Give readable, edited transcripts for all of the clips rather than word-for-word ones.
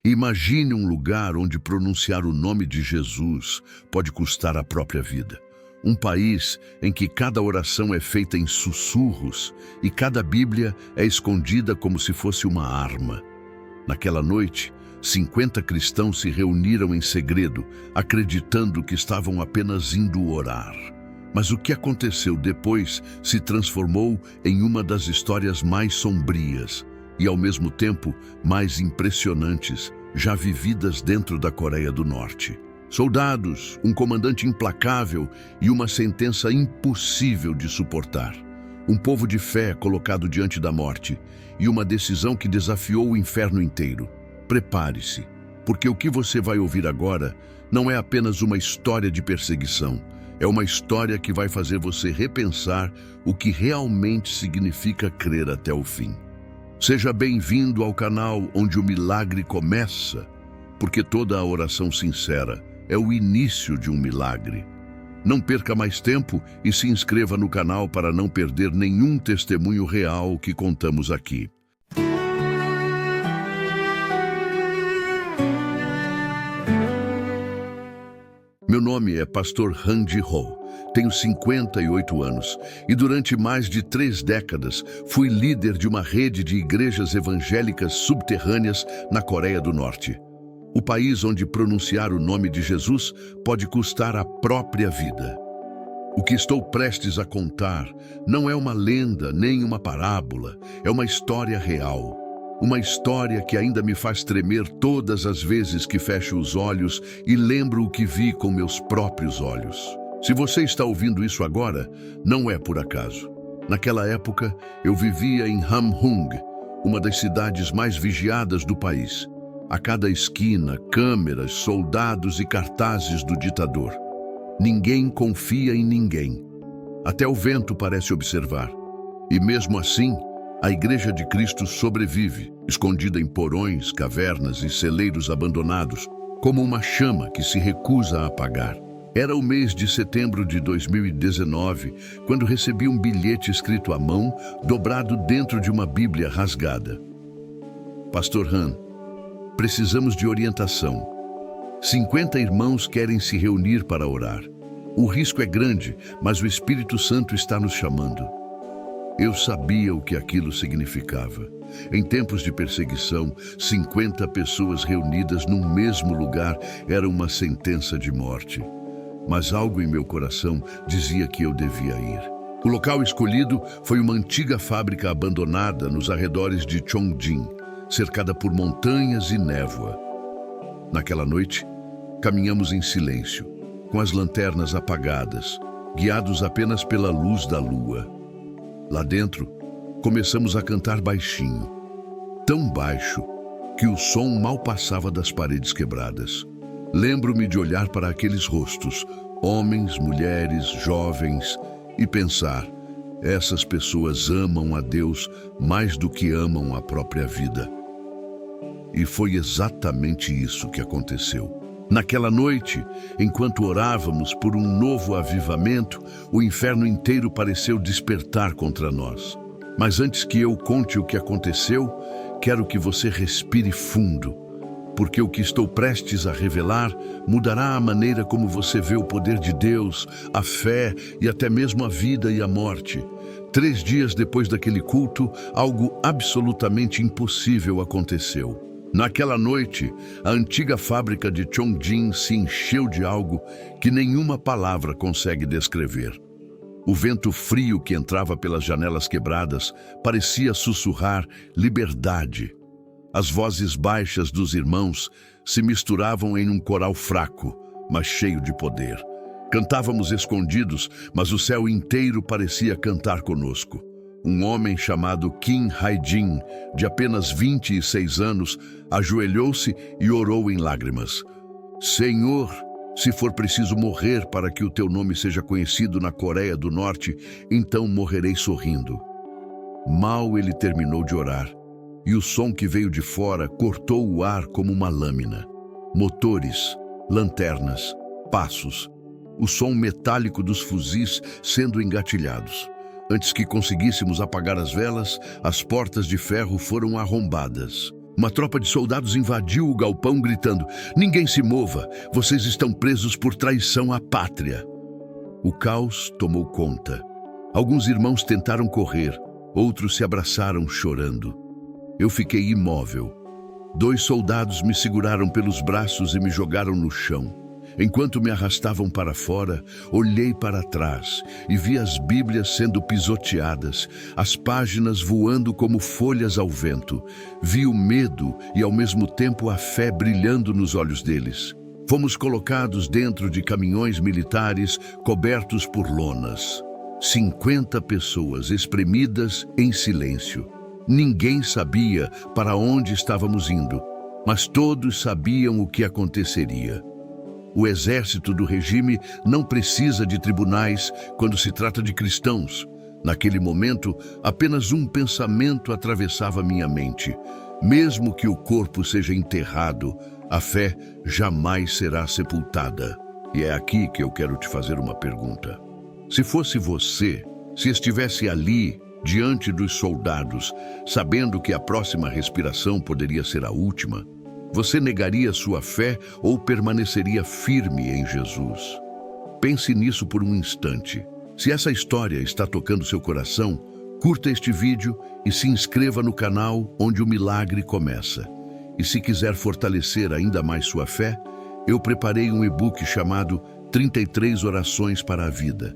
Imagine um lugar onde pronunciar o nome de Jesus pode custar a própria vida. Um país em que cada oração é feita em sussurros e cada Bíblia é escondida como se fosse uma arma. Naquela noite, 50 cristãos se reuniram em segredo, acreditando que estavam apenas indo orar. Mas o que aconteceu depois se transformou em uma das histórias mais sombrias e, ao mesmo tempo, mais impressionantes, já vividas dentro da Coreia do Norte. Soldados, um comandante implacável e uma sentença impossível de suportar. Um povo de fé colocado diante da morte e uma decisão que desafiou o inferno inteiro. Prepare-se, porque o que você vai ouvir agora não é apenas uma história de perseguição. É uma história que vai fazer você repensar o que realmente significa crer até o fim. Seja bem-vindo ao canal onde o milagre começa, porque toda a oração sincera é o início de um milagre. Não perca mais tempo e se inscreva no canal para não perder nenhum testemunho real que contamos aqui. Meu nome é Pastor Han Ji-ho, tenho 58 anos e durante mais de 3 décadas fui líder de uma rede de igrejas evangélicas subterrâneas na Coreia do Norte. O país onde pronunciar o nome de Jesus pode custar a própria vida. O que estou prestes a contar não é uma lenda nem uma parábola, é uma história real. Uma história que ainda me faz tremer todas as vezes que fecho os olhos e lembro o que vi com meus próprios olhos. Se você está ouvindo isso agora, não é por acaso. Naquela época, eu vivia em Hamhung, uma das cidades mais vigiadas do país. A cada esquina, câmeras, soldados e cartazes do ditador. Ninguém confia em ninguém. Até o vento parece observar. E mesmo assim, a Igreja de Cristo sobrevive, escondida em porões, cavernas e celeiros abandonados, como uma chama que se recusa a apagar. Era o mês de setembro de 2019, quando recebi um bilhete escrito à mão, dobrado dentro de uma Bíblia rasgada. Pastor Han, precisamos de orientação. 50 irmãos querem se reunir para orar. O risco é grande, mas o Espírito Santo está nos chamando. Eu sabia o que aquilo significava. Em tempos de perseguição, 50 pessoas reunidas num mesmo lugar era uma sentença de morte. Mas algo em meu coração dizia que eu devia ir. O local escolhido foi uma antiga fábrica abandonada nos arredores de Chongjin, cercada por montanhas e névoa. Naquela noite, caminhamos em silêncio, com as lanternas apagadas, guiados apenas pela luz da lua. Lá dentro, começamos a cantar baixinho, tão baixo que o som mal passava das paredes quebradas. Lembro-me de olhar para aqueles rostos, homens, mulheres, jovens, e pensar, essas pessoas amam a Deus mais do que amam a própria vida. E foi exatamente isso que aconteceu. Naquela noite, enquanto orávamos por um novo avivamento, o inferno inteiro pareceu despertar contra nós. Mas antes que eu conte o que aconteceu, quero que você respire fundo, porque o que estou prestes a revelar mudará a maneira como você vê o poder de Deus, a fé e até mesmo a vida e a morte. 3 dias depois daquele culto, algo absolutamente impossível aconteceu. Naquela noite, a antiga fábrica de Chongjin se encheu de algo que nenhuma palavra consegue descrever. O vento frio que entrava pelas janelas quebradas parecia sussurrar liberdade. As vozes baixas dos irmãos se misturavam em um coral fraco, mas cheio de poder. Cantávamos escondidos, mas o céu inteiro parecia cantar conosco. Um homem chamado Kim Hae-jin, de apenas 26 anos, ajoelhou-se e orou em lágrimas. Senhor, se for preciso morrer para que o teu nome seja conhecido na Coreia do Norte, então morrerei sorrindo. Mal ele terminou de orar, e o som que veio de fora cortou o ar como uma lâmina. Motores, lanternas, passos, o som metálico dos fuzis sendo engatilhados. Antes que conseguíssemos apagar as velas, as portas de ferro foram arrombadas. Uma tropa de soldados invadiu o galpão gritando: "Ninguém se mova! Vocês estão presos por traição à pátria!" O caos tomou conta. Alguns irmãos tentaram correr, outros se abraçaram chorando. Eu fiquei imóvel. 2 soldados me seguraram pelos braços e me jogaram no chão. Enquanto me arrastavam para fora, olhei para trás e vi as Bíblias sendo pisoteadas, as páginas voando como folhas ao vento. Vi o medo e, ao mesmo tempo, a fé brilhando nos olhos deles. Fomos colocados dentro de caminhões militares cobertos por lonas. 50 pessoas espremidas em silêncio. Ninguém sabia para onde estávamos indo, mas todos sabiam o que aconteceria. O exército do regime não precisa de tribunais quando se trata de cristãos. Naquele momento, apenas um pensamento atravessava minha mente. Mesmo que o corpo seja enterrado, a fé jamais será sepultada. E é aqui que eu quero te fazer uma pergunta. Se fosse você, se estivesse ali, diante dos soldados, sabendo que a próxima respiração poderia ser a última, você negaria sua fé ou permaneceria firme em Jesus? Pense nisso por um instante. Se essa história está tocando seu coração, curta este vídeo e se inscreva no canal onde o milagre começa. E se quiser fortalecer ainda mais sua fé, eu preparei um e-book chamado 33 Orações para a Vida,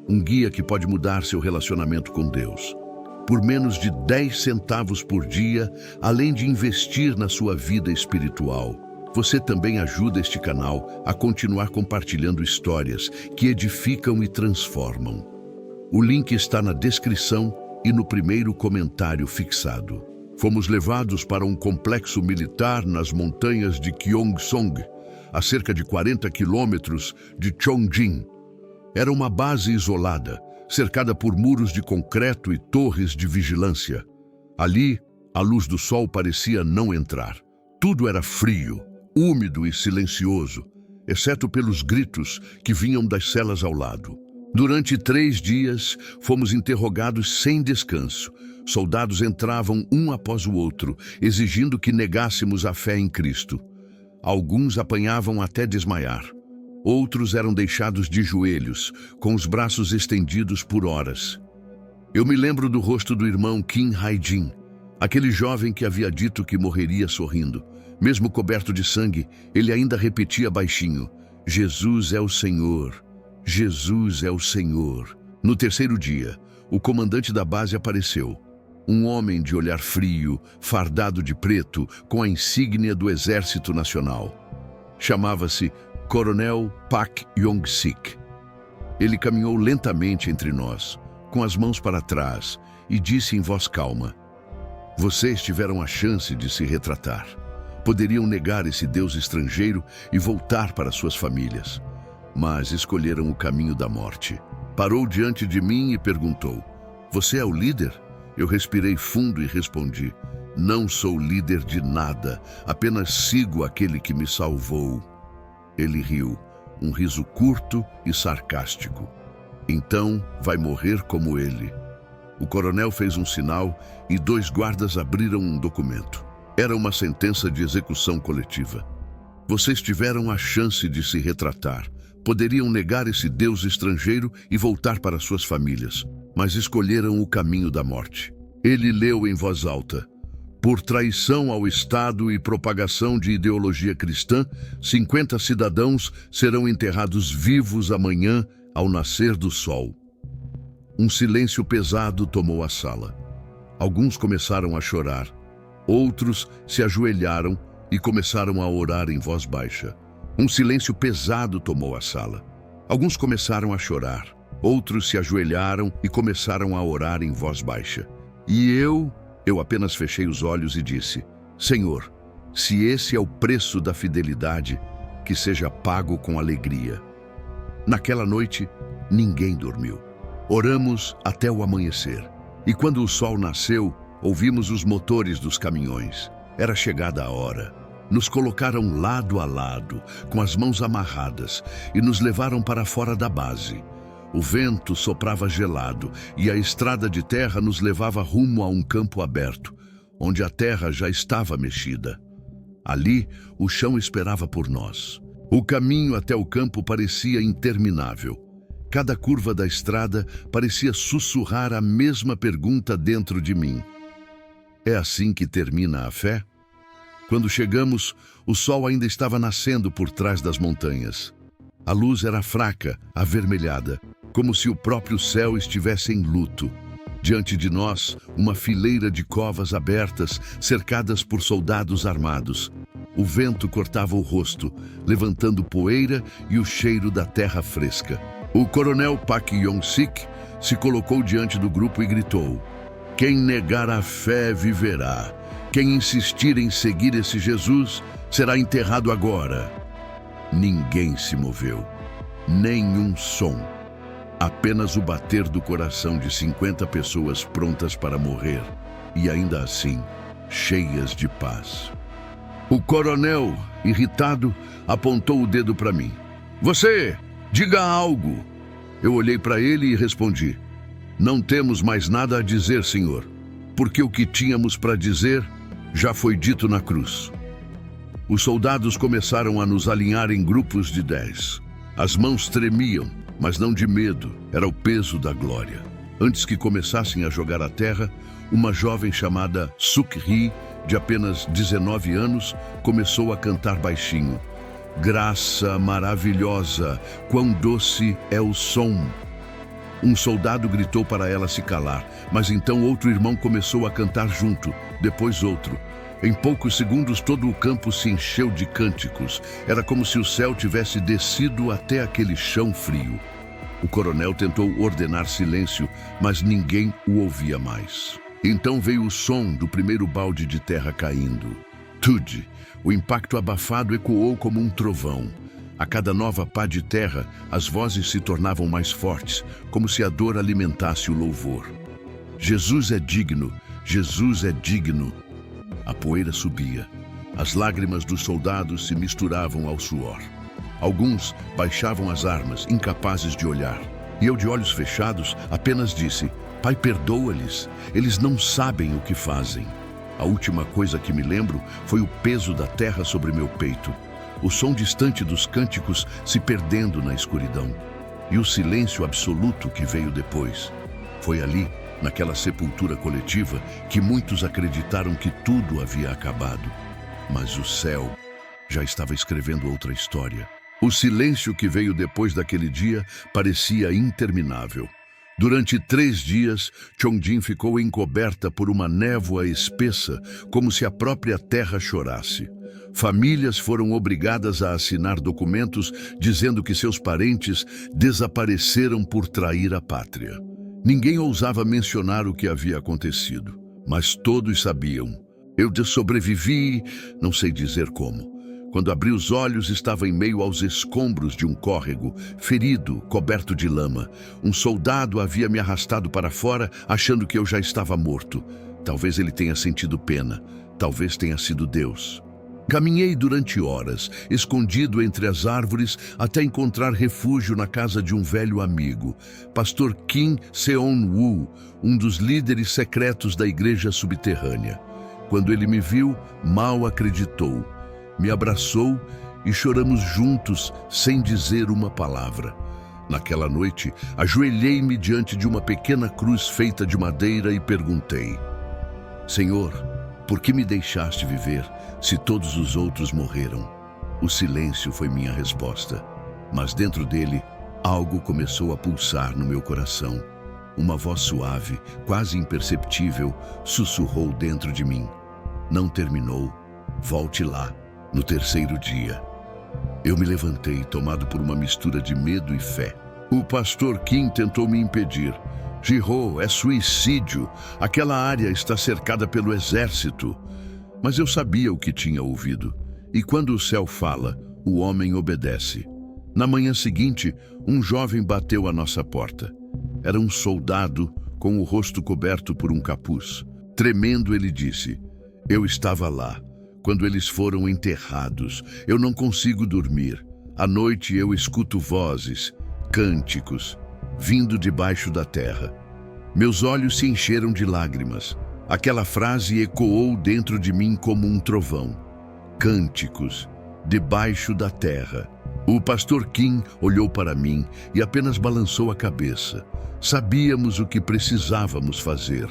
um guia que pode mudar seu relacionamento com Deus. Por menos de 10 centavos por dia, além de investir na sua vida espiritual, você também ajuda este canal a continuar compartilhando histórias que edificam e transformam. O link está na descrição e no primeiro comentário fixado. Fomos levados para um complexo militar nas montanhas de Gyeongsong, a cerca de 40 quilômetros de Chongjin. Era uma base isolada, cercada por muros de concreto e torres de vigilância. Ali, a luz do sol parecia não entrar. Tudo era frio, úmido e silencioso, exceto pelos gritos que vinham das celas ao lado. Durante 3 dias, fomos interrogados sem descanso. Soldados entravam um após o outro, exigindo que negássemos a fé em Cristo. Alguns apanhavam até desmaiar. Outros eram deixados de joelhos, com os braços estendidos por horas. Eu me lembro do rosto do irmão Kim Hae-jin, aquele jovem que havia dito que morreria sorrindo. Mesmo coberto de sangue, ele ainda repetia baixinho: "Jesus é o Senhor, Jesus é o Senhor." No 3º dia, o comandante da base apareceu. Um homem de olhar frio, fardado de preto, com a insígnia do Exército Nacional. Chamava-se Coronel Pak Yong-sik. Ele caminhou lentamente entre nós, com as mãos para trás, e disse em voz calma: "Vocês tiveram a chance de se retratar. Poderiam negar esse Deus estrangeiro e voltar para suas famílias, mas escolheram o caminho da morte." Parou diante de mim e perguntou: "Você é o líder?" Eu respirei fundo e respondi: "Não sou líder de nada, apenas sigo aquele que me salvou." Ele riu, um riso curto e sarcástico. "Então vai morrer como ele." O coronel fez um sinal e 2 guardas abriram um documento. Era uma sentença de execução coletiva. Vocês tiveram a chance de se retratar. Poderiam negar esse Deus estrangeiro e voltar para suas famílias, mas escolheram o caminho da morte. Ele leu em voz alta: "Por traição ao Estado e propagação de ideologia cristã, 50 cidadãos serão enterrados vivos amanhã ao nascer do sol." Um silêncio pesado tomou a sala. Alguns começaram a chorar. Outros se ajoelharam e começaram a orar em voz baixa. Um silêncio pesado tomou a sala. Alguns começaram a chorar. Outros se ajoelharam e começaram a orar em voz baixa. E eu apenas fechei os olhos e disse: "Senhor, se esse é o preço da fidelidade, que seja pago com alegria." Naquela noite, ninguém dormiu. Oramos até o amanhecer. E quando o sol nasceu, ouvimos os motores dos caminhões. Era chegada a hora. Nos colocaram lado a lado, com as mãos amarradas, e nos levaram para fora da base. O vento soprava gelado e a estrada de terra nos levava rumo a um campo aberto, onde a terra já estava mexida. Ali, o chão esperava por nós. O caminho até o campo parecia interminável. Cada curva da estrada parecia sussurrar a mesma pergunta dentro de mim. É assim que termina a fé? Quando chegamos, o sol ainda estava nascendo por trás das montanhas. A luz era fraca, avermelhada, como se o próprio céu estivesse em luto. Diante de nós, uma fileira de covas abertas, cercadas por soldados armados. O vento cortava o rosto, levantando poeira e o cheiro da terra fresca. O coronel Pak Yong-sik se colocou diante do grupo e gritou: "Quem negar a fé viverá. Quem insistir em seguir esse Jesus será enterrado agora." Ninguém se moveu. Nenhum som. Apenas o bater do coração de 50 pessoas prontas para morrer. E ainda assim, cheias de paz. O coronel, irritado, apontou o dedo para mim. "Você, diga algo." Eu olhei para ele e respondi: "Não temos mais nada a dizer, senhor, porque o que tínhamos para dizer já foi dito na cruz." Os soldados começaram a nos alinhar em grupos de 10. As mãos tremiam, mas não de medo, era o peso da glória. Antes que começassem a jogar a terra, uma jovem chamada Suk-hee, de apenas 19 anos, começou a cantar baixinho: "Graça maravilhosa, quão doce é o som." Um soldado gritou para ela se calar, mas então outro irmão começou a cantar junto, depois outro. Em poucos segundos todo o campo se encheu de cânticos. Era como se o céu tivesse descido até aquele chão frio. O coronel tentou ordenar silêncio, mas ninguém o ouvia mais. Então veio o som do primeiro balde de terra caindo. Tude! O impacto abafado ecoou como um trovão. A cada nova pá de terra, as vozes se tornavam mais fortes, como se a dor alimentasse o louvor. Jesus é digno, Jesus é digno. A poeira subia. As lágrimas dos soldados se misturavam ao suor. Alguns baixavam as armas, incapazes de olhar. E eu, de olhos fechados, apenas disse: "Pai, perdoa-lhes. Eles não sabem o que fazem." A última coisa que me lembro foi o peso da terra sobre meu peito, o som distante dos cânticos se perdendo na escuridão, e o silêncio absoluto que veio depois. Foi ali, naquela sepultura coletiva, que muitos acreditaram que tudo havia acabado. Mas o céu já estava escrevendo outra história. O silêncio que veio depois daquele dia parecia interminável. Durante 3 dias, Chongjin ficou encoberta por uma névoa espessa, como se a própria terra chorasse. Famílias foram obrigadas a assinar documentos dizendo que seus parentes desapareceram por trair a pátria. Ninguém ousava mencionar o que havia acontecido, mas todos sabiam. Eu sobrevivi, não sei dizer como. Quando abri os olhos, estava em meio aos escombros de um córrego, ferido, coberto de lama. Um soldado havia me arrastado para fora, achando que eu já estava morto. Talvez ele tenha sentido pena, talvez tenha sido Deus. Caminhei durante horas, escondido entre as árvores, até encontrar refúgio na casa de um velho amigo, pastor Kim Seon-woo, um dos líderes secretos da igreja subterrânea. Quando ele me viu, mal acreditou. Me abraçou e choramos juntos, sem dizer uma palavra. Naquela noite, ajoelhei-me diante de uma pequena cruz feita de madeira e perguntei: "Senhor, por que me deixaste viver se todos os outros morreram?" O silêncio foi minha resposta, mas dentro dele, algo começou a pulsar no meu coração. Uma voz suave, quase imperceptível, sussurrou dentro de mim: "Não terminou, volte lá." No 3º dia, eu me levantei, tomado por uma mistura de medo e fé. O pastor Kim tentou me impedir. "Ji-ho, é suicídio. Aquela área está cercada pelo exército." Mas eu sabia o que tinha ouvido. E quando o céu fala, o homem obedece. Na manhã seguinte, um jovem bateu à nossa porta. Era um soldado com o rosto coberto por um capuz. Tremendo, ele disse: "Eu estava lá quando eles foram enterrados. Eu não consigo dormir. À noite eu escuto vozes, cânticos, vindo debaixo da terra. Meus olhos se encheram de lágrimas. Aquela frase ecoou dentro de mim como um trovão. Cânticos, debaixo da terra. O pastor Kim olhou para mim e apenas balançou a cabeça. Sabíamos o que precisávamos fazer.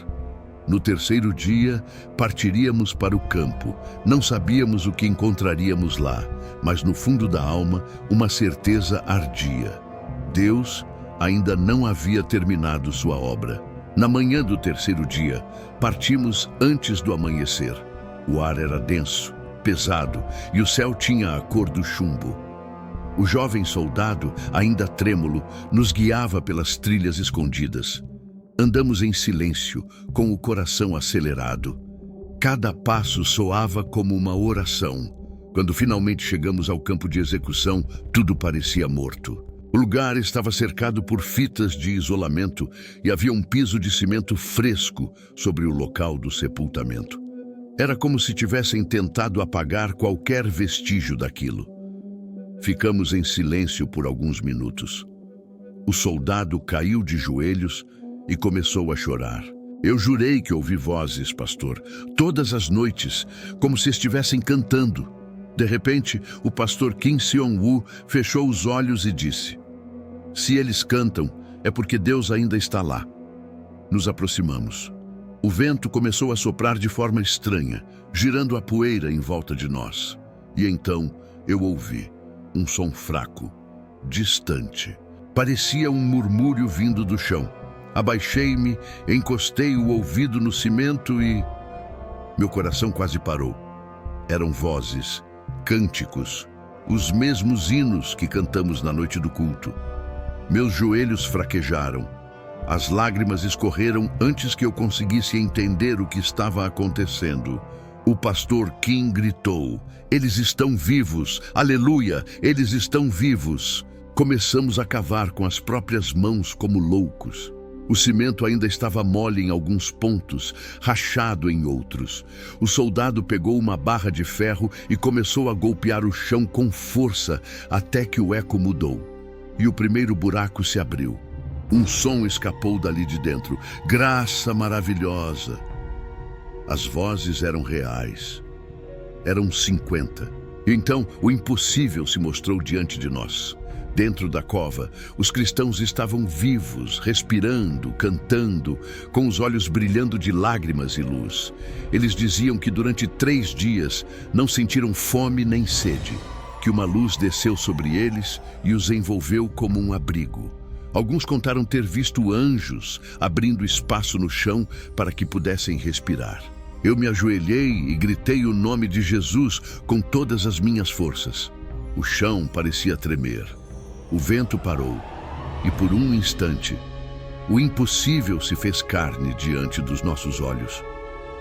No terceiro dia, partiríamos para o campo. Não sabíamos o que encontraríamos lá, mas no fundo da alma, uma certeza ardia. Deus ainda não havia terminado sua obra. Na manhã do terceiro dia, partimos antes do amanhecer. O ar era denso, pesado, e o céu tinha a cor do chumbo. O jovem soldado, ainda trêmulo, nos guiava pelas trilhas escondidas. Andamos em silêncio, com o coração acelerado. Cada passo soava como uma oração. Quando finalmente chegamos ao campo de execução, tudo parecia morto. O lugar estava cercado por fitas de isolamento e havia um piso de cimento fresco sobre o local do sepultamento. Era como se tivessem tentado apagar qualquer vestígio daquilo. Ficamos em silêncio por alguns minutos. O soldado caiu de joelhos e começou a chorar. Eu jurei que ouvi vozes, pastor, todas as noites, como se estivessem cantando. De repente, o pastor Kim Seong-woo fechou os olhos e disse: "Se eles cantam, é porque Deus ainda está lá." Nos aproximamos. O vento começou a soprar de forma estranha, girando a poeira em volta de nós. E então eu ouvi um som fraco, distante. Parecia um murmúrio vindo do chão. Abaixei-me, encostei o ouvido no cimento e... meu coração quase parou. Eram vozes, cânticos, os mesmos hinos que cantamos na noite do culto. Meus joelhos fraquejaram. As lágrimas escorreram antes que eu conseguisse entender o que estava acontecendo. O pastor Kim gritou: "Eles estão vivos! Aleluia! Eles estão vivos!" Começamos a cavar com as próprias mãos como loucos. O cimento ainda estava mole em alguns pontos, rachado em outros. O soldado pegou uma barra de ferro e começou a golpear o chão com força até que o eco mudou. E o primeiro buraco se abriu. Um som escapou dali de dentro. Graça maravilhosa! As vozes eram reais. Eram 50. E então o impossível se mostrou diante de nós. Dentro da cova, os cristãos estavam vivos, respirando, cantando, com os olhos brilhando de lágrimas e luz. Eles diziam que durante 3 dias não sentiram fome nem sede, que uma luz desceu sobre eles e os envolveu como um abrigo. Alguns contaram ter visto anjos abrindo espaço no chão para que pudessem respirar. Eu me ajoelhei e gritei o nome de Jesus com todas as minhas forças. O chão parecia tremer. O vento parou e, por um instante, o impossível se fez carne diante dos nossos olhos.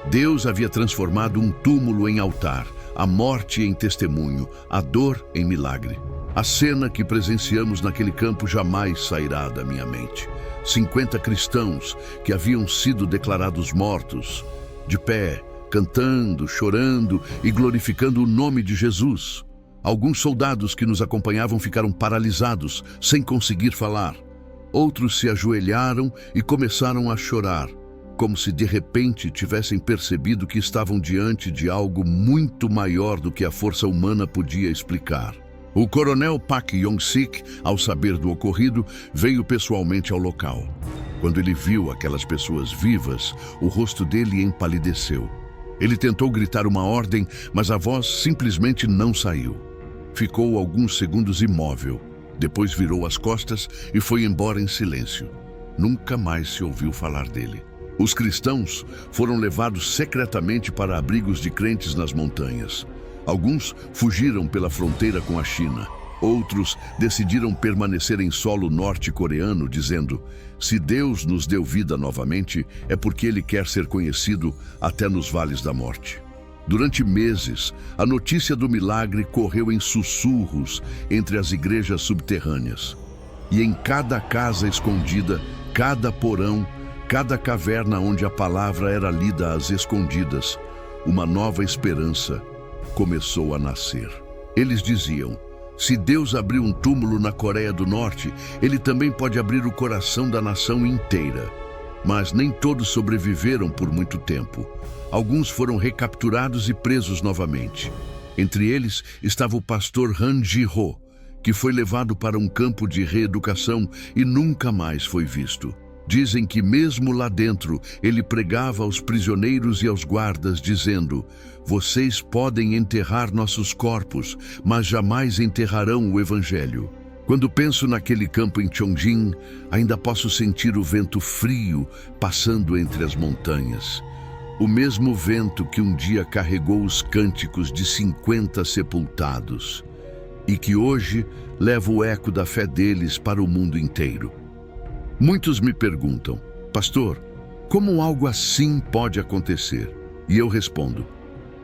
Deus havia transformado um túmulo em altar, a morte em testemunho, a dor em milagre. A cena que presenciamos naquele campo jamais sairá da minha mente. 50 cristãos que haviam sido declarados mortos, de pé, cantando, chorando e glorificando o nome de Jesus. Alguns soldados que nos acompanhavam ficaram paralisados, sem conseguir falar. Outros se ajoelharam e começaram a chorar, como se de repente tivessem percebido que estavam diante de algo muito maior do que a força humana podia explicar. O coronel Pak Yong-sik, ao saber do ocorrido, veio pessoalmente ao local. Quando ele viu aquelas pessoas vivas, o rosto dele empalideceu. Ele tentou gritar uma ordem, mas a voz simplesmente não saiu. Ficou alguns segundos imóvel, depois virou as costas e foi embora em silêncio. Nunca mais se ouviu falar dele. Os cristãos foram levados secretamente para abrigos de crentes nas montanhas. Alguns fugiram pela fronteira com a China. Outros decidiram permanecer em solo norte-coreano, dizendo: "Se Deus nos deu vida novamente, é porque Ele quer ser conhecido até nos vales da morte." Durante meses, a notícia do milagre correu em sussurros entre as igrejas subterrâneas. E em cada casa escondida, cada porão, cada caverna onde a palavra era lida às escondidas, uma nova esperança começou a nascer. Eles diziam: "Se Deus abriu um túmulo na Coreia do Norte, Ele também pode abrir o coração da nação inteira." mas nem todos sobreviveram por muito tempo. Alguns foram recapturados e presos novamente. Entre eles estava o pastor Han Ji-ho, que foi levado para um campo de reeducação e nunca mais foi visto. Dizem que mesmo lá dentro ele pregava aos prisioneiros e aos guardas, dizendo: "Vocês podem enterrar nossos corpos, mas jamais enterrarão o Evangelho." Quando penso naquele campo em Chongjin, ainda posso sentir o vento frio passando entre as montanhas. O mesmo vento que um dia carregou os cânticos de 50 sepultados e que hoje leva o eco da fé deles para o mundo inteiro. Muitos me perguntam: "Pastor, como algo assim pode acontecer?" E eu respondo: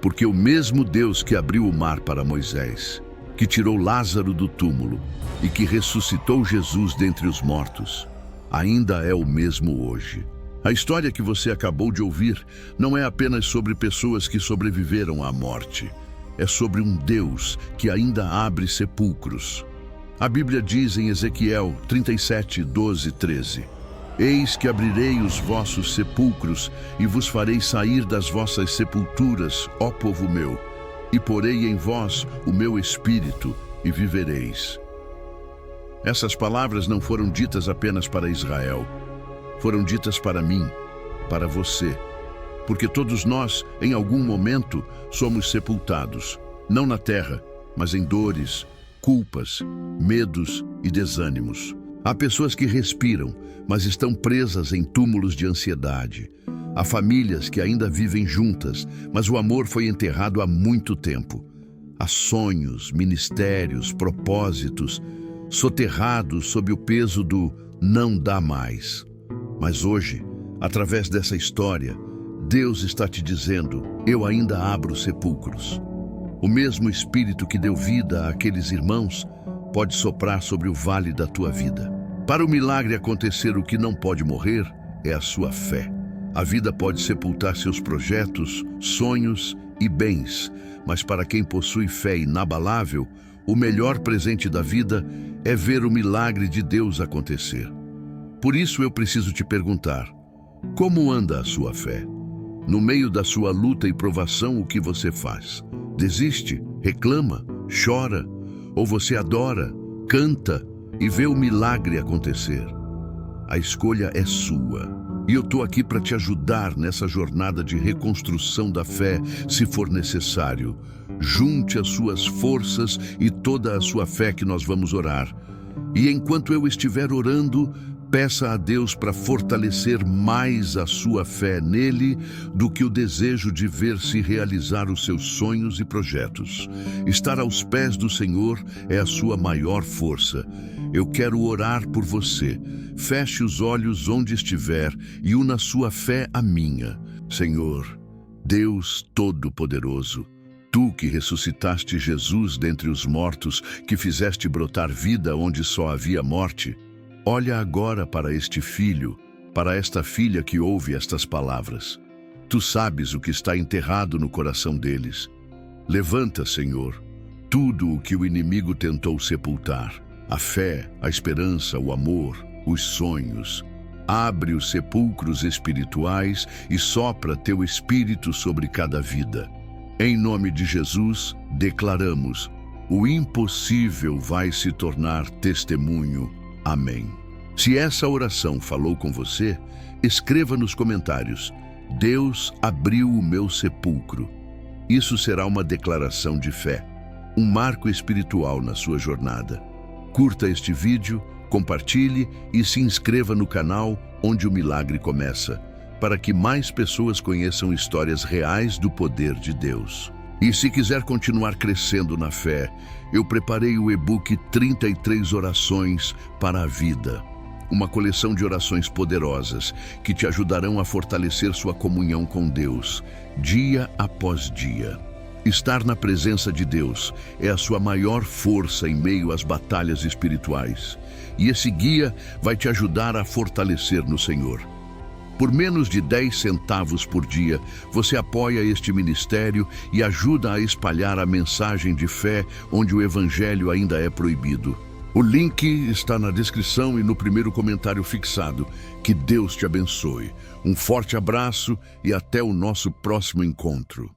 porque o mesmo Deus que abriu o mar para Moisés, que tirou Lázaro do túmulo e que ressuscitou Jesus dentre os mortos, ainda é o mesmo hoje. A história que você acabou de ouvir não é apenas sobre pessoas que sobreviveram à morte. É sobre um Deus que ainda abre sepulcros. A Bíblia diz em Ezequiel 37, 12, 13: "Eis que abrirei os vossos sepulcros e vos farei sair das vossas sepulturas, ó povo meu, e porei em vós o meu espírito e vivereis." Essas palavras não foram ditas apenas para Israel. Foram ditas para mim, para você, porque todos nós, em algum momento, somos sepultados, não na terra, mas em dores, culpas, medos e desânimos. Há pessoas que respiram, mas estão presas em túmulos de ansiedade. Há famílias que ainda vivem juntas, mas o amor foi enterrado há muito tempo. Há sonhos, ministérios, propósitos, soterrados sob o peso do "não dá mais." Mas hoje, através dessa história, Deus está te dizendo: eu ainda abro sepulcros. O mesmo Espírito que deu vida àqueles irmãos pode soprar sobre o vale da tua vida. Para o milagre acontecer, o que não pode morrer é a sua fé. A vida pode sepultar seus projetos, sonhos e bens, mas para quem possui fé inabalável, o melhor presente da vida é ver o milagre de Deus acontecer. Por isso eu preciso te perguntar: como anda a sua fé? No meio da sua luta e provação, o que você faz? Desiste? Reclama? Chora? Ou você adora, canta e vê o milagre acontecer? A escolha é sua. E eu estou aqui para te ajudar nessa jornada de reconstrução da fé, se for necessário. Junte as suas forças e toda a sua fé que nós vamos orar. E enquanto eu estiver orando, peça a Deus para fortalecer mais a sua fé nele do que o desejo de ver se realizar os seus sonhos e projetos. Estar aos pés do Senhor é a sua maior força. Eu quero orar por você. Feche os olhos onde estiver e una sua fé à minha. Senhor, Deus Todo-Poderoso, Tu que ressuscitaste Jesus dentre os mortos, que fizeste brotar vida onde só havia morte, olha agora para este filho, para esta filha que ouve estas palavras. Tu sabes o que está enterrado no coração deles. Levanta, Senhor, tudo o que o inimigo tentou sepultar: a fé, a esperança, o amor, os sonhos. Abre os sepulcros espirituais e sopra teu espírito sobre cada vida. Em nome de Jesus, declaramos: o impossível vai se tornar testemunho. Amém. Se essa oração falou com você, escreva nos comentários: Deus abriu o meu sepulcro. Isso será uma declaração de fé, um marco espiritual na sua jornada. Curta este vídeo, compartilhe e se inscreva no canal onde o milagre começa, para que mais pessoas conheçam histórias reais do poder de Deus. E se quiser continuar crescendo na fé, eu preparei o e-book 33 orações para a vida. Uma coleção de orações poderosas que te ajudarão a fortalecer sua comunhão com Deus, dia após dia. Estar na presença de Deus é a sua maior força em meio às batalhas espirituais. E esse guia vai te ajudar a fortalecer no Senhor. Por menos de 10 centavos por dia, você apoia este ministério e ajuda a espalhar a mensagem de fé onde o Evangelho ainda é proibido. O link está na descrição e no primeiro comentário fixado. Que Deus te abençoe. Um forte abraço e até o nosso próximo encontro.